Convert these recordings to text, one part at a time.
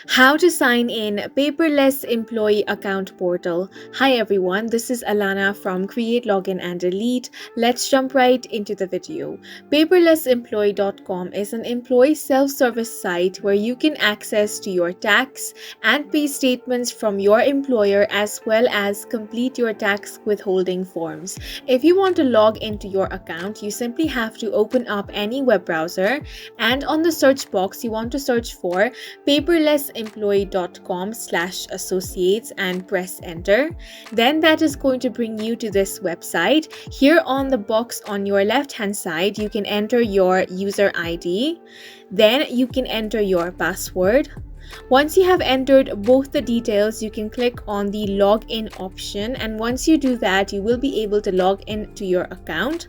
How to sign in paperless employee account portal. Hi everyone, this is Alana from Create Login and Delete. Let's jump right into the video. Paperlessemployee.com is an employee self-service site where you can access to your tax and pay statements from your employer as well as complete your tax withholding forms. If you want to log into your account, you simply have to open up any web browser and on the search box you want to search for paperlessemployee.com/associates and press enter. Then that is going to bring you to this website. Here on the box on your left hand side, you can enter your user ID. Then you can enter your password. Once you have entered both the details, you can click on the login option, and once you do that, you will be able to log into your account.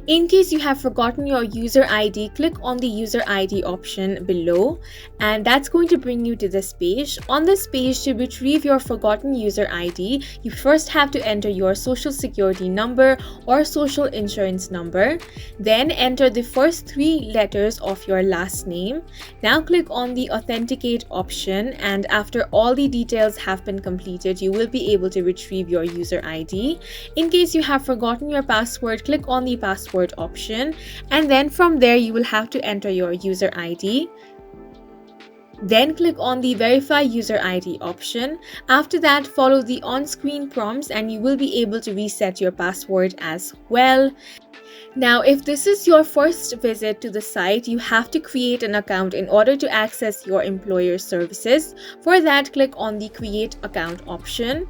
In case you have forgotten your user ID, click on the user ID option below and that's going to bring you to this page. On this page, to retrieve your forgotten user ID, you first have to enter your social security number or social insurance number. Then enter the first 3 letters of your last name. Now click on the authenticate option, and after all the details have been completed, you will be able to retrieve your user ID. In case you have forgotten your password, click on the password option, and then from there you will have to enter your user ID. Then click on the verify user ID option. After that, follow the on-screen prompts and you will be able to reset your password as well. Now, if this is your first visit to the site, you have to create an account in order to access your employer's services. For that, click on the create account option.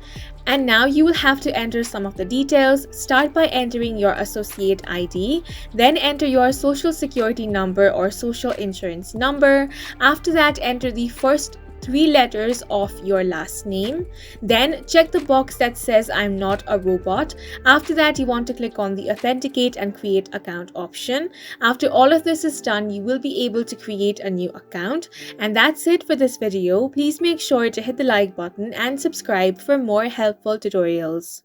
And now you will have to enter some of the details. Start by entering your associate ID, then enter your social security number or social insurance number. After that, enter the first 3 letters of your last name. Then check the box that says I'm not a robot. After that, you want to click on the authenticate and create account option. After all of this is done, you will be able to create a new account. And that's it for this video. Please make sure to hit the like button and subscribe for more helpful tutorials.